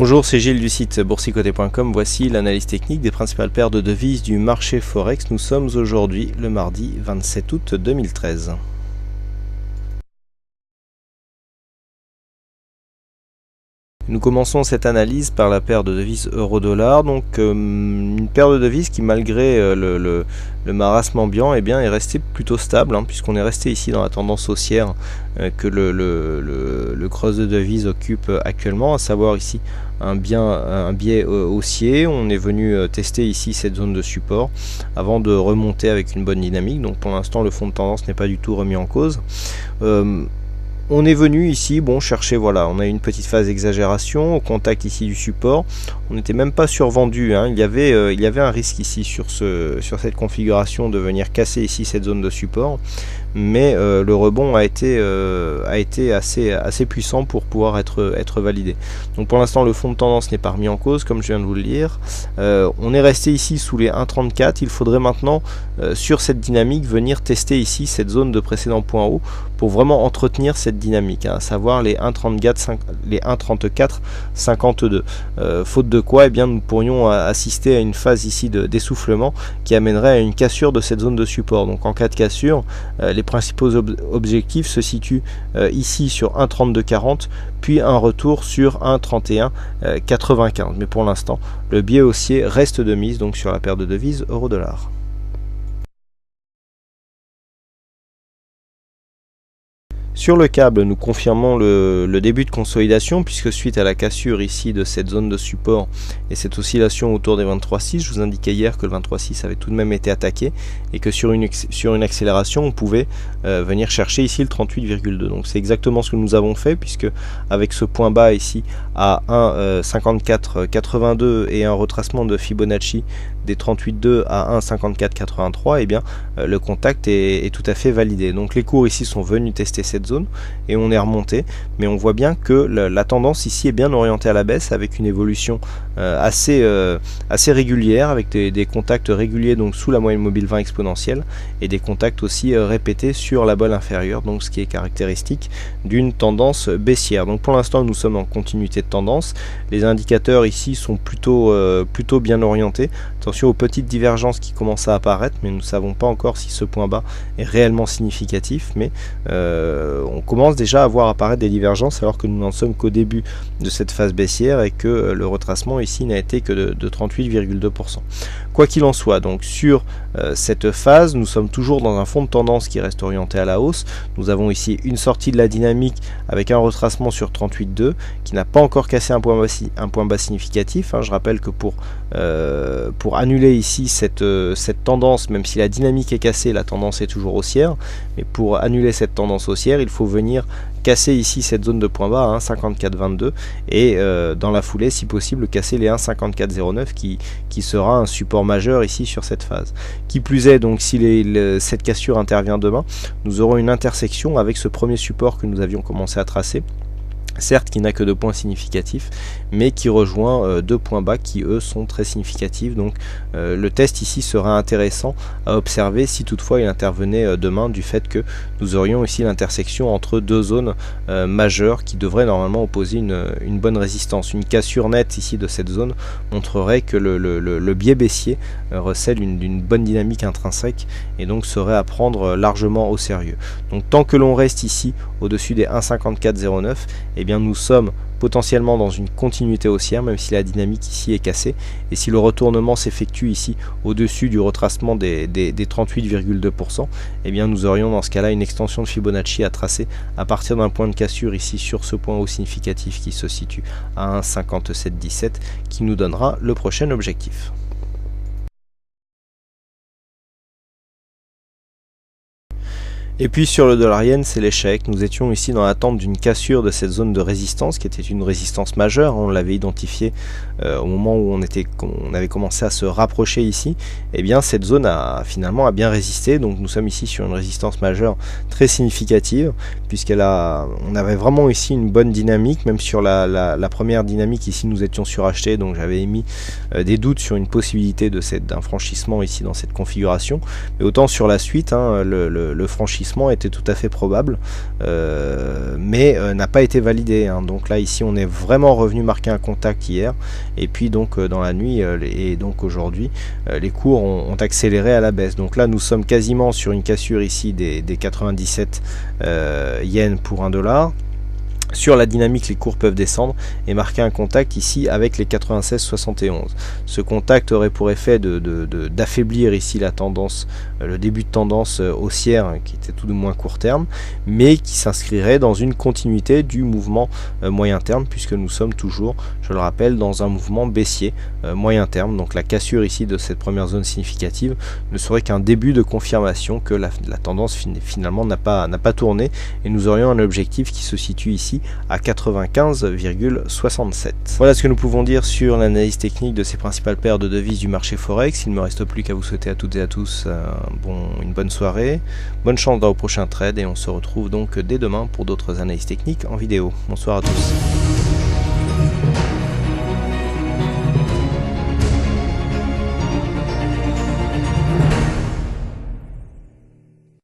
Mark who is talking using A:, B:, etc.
A: Bonjour, c'est Gilles du site boursicoté.com. Voici l'analyse technique des principales paires de devises du marché Forex. Nous sommes aujourd'hui le mardi 27 août 2013. Nous commençons cette analyse par la paire de devises euro-dollar, donc une paire de devises qui malgré le marasme ambiant est restée plutôt stable, puisqu'on est resté ici dans la tendance haussière que le cross de devises occupe actuellement, à savoir ici un biais haussier. On est venu tester ici cette zone de support avant de remonter avec une bonne dynamique, donc pour l'instant le fond de tendance n'est pas du tout remis en cause. On est venu ici, chercher, on a une petite phase d'exagération au contact ici du support. On n'était même pas survendu, il y avait un risque ici sur cette configuration de venir casser ici cette zone de support, mais le rebond a été assez puissant pour pouvoir être validé. Donc pour l'instant le fond de tendance n'est pas remis en cause, comme je viens de vous le dire. On est resté ici sous les 1,34. Il faudrait maintenant sur cette dynamique venir tester ici cette zone de précédent point haut pour vraiment entretenir cette dynamique, à savoir les 1,34,52. Faute de quoi, nous pourrions assister à une phase ici d'essoufflement qui amènerait à une cassure de cette zone de support. Donc en cas de cassure, les principaux objectifs se situent ici sur 1,3240, puis un retour sur 1,3195. Mais pour l'instant, le biais haussier reste de mise donc sur la paire de devises euro-dollar. Sur le câble, nous confirmons le début de consolidation, puisque suite à la cassure ici de cette zone de support et cette oscillation autour des 23,6, je vous indiquais hier que le 23,6 avait tout de même été attaqué et que sur une accélération on pouvait venir chercher ici le 38,2. Donc c'est exactement ce que nous avons fait, puisque avec ce point bas ici à 1,5482 et un retracement de Fibonacci des 38,2 à 1,5483, le contact est tout à fait validé. Donc les cours ici sont venus tester cette zone et on est remonté, mais on voit bien que la tendance ici est bien orientée à la baisse, avec une évolution assez régulière, avec des contacts réguliers donc sous la moyenne mobile 20 exponentielle et des contacts aussi répétés sur la bolle inférieure, donc ce qui est caractéristique d'une tendance baissière. Donc pour l'instant nous sommes en continuité de tendance. Les indicateurs ici sont plutôt bien orientés. Attention aux petites divergences qui commencent à apparaître, mais nous ne savons pas encore si ce point bas est réellement significatif, mais on commence déjà à voir apparaître des divergences alors que nous n'en sommes qu'au début de cette phase baissière et que le retracement ici n'a été que de 38,2%. Quoi qu'il en soit, donc sur cette phase, nous sommes toujours dans un fond de tendance qui reste orienté à la hausse. Nous avons ici une sortie de la dynamique avec un retracement sur 38,2 qui n'a pas encore cassé un point bas significatif. Je rappelle que pour annuler ici cette tendance, même si la dynamique est cassée, la tendance est toujours haussière, mais pour annuler cette tendance haussière, il faut venir casser ici cette zone de point bas à 1,5422 et dans la foulée, si possible, casser les 1,5409 qui sera un support majeur ici sur cette phase. Qui plus est, donc si cette cassure intervient demain, nous aurons une intersection avec ce premier support que nous avions commencé à tracer. Certes qui n'a que 2 points significatifs, mais qui rejoint 2 points bas qui eux sont très significatifs. Donc le test ici sera intéressant à observer si toutefois il intervenait demain, du fait que nous aurions ici l'intersection entre deux zones majeures qui devraient normalement opposer une bonne résistance. Une cassure nette ici de cette zone montrerait que le biais baissier recèle d'une bonne dynamique intrinsèque et donc serait à prendre largement au sérieux. Donc tant que l'on reste ici au-dessus des 1,5409, nous sommes potentiellement dans une continuité haussière, même si la dynamique ici est cassée, et si le retournement s'effectue ici au-dessus du retracement des 38,2%, nous aurions dans ce cas-là une extension de Fibonacci à tracer à partir d'un point de cassure ici sur ce point haut significatif qui se situe à 1,5717, qui nous donnera le prochain objectif. Et puis sur le dollar yen, c'est l'échec. Nous étions ici dans l'attente d'une cassure de cette zone de résistance qui était une résistance majeure. On l'avait identifié au moment où on avait commencé à se rapprocher ici. Cette zone a finalement bien résisté. Donc nous sommes ici sur une résistance majeure très significative, on avait vraiment ici une bonne dynamique. Même sur la première dynamique ici, nous étions surachetés. Donc j'avais émis des doutes sur une possibilité d'un franchissement ici dans cette configuration. Mais autant sur la suite, le franchissement refroidissement était tout à fait probable, mais n'a pas été validé, hein. Donc là ici on est vraiment revenu marquer un contact hier, et puis donc dans la nuit et donc aujourd'hui les cours ont accéléré à la baisse. Donc là nous sommes quasiment sur une cassure ici des 97 yens pour $1. Sur la dynamique, les cours peuvent descendre et marquer un contact ici avec les 96,71. Ce contact aurait pour effet d'affaiblir ici la tendance, le début de tendance haussière qui était tout de moins court terme, mais qui s'inscrirait dans une continuité du mouvement moyen terme, puisque nous sommes toujours, je le rappelle, dans un mouvement baissier moyen terme. Donc la cassure ici de cette première zone significative ne serait qu'un début de confirmation que la tendance finalement n'a pas tourné, et nous aurions un objectif qui se situe ici à 95,67. Voilà ce que nous pouvons dire sur l'analyse technique de ces principales paires de devises du marché Forex. Il ne me reste plus qu'à vous souhaiter à toutes et à tous une bonne soirée, bonne chance dans vos prochains trades, et on se retrouve donc dès demain pour d'autres analyses techniques en vidéo. Bonsoir à tous.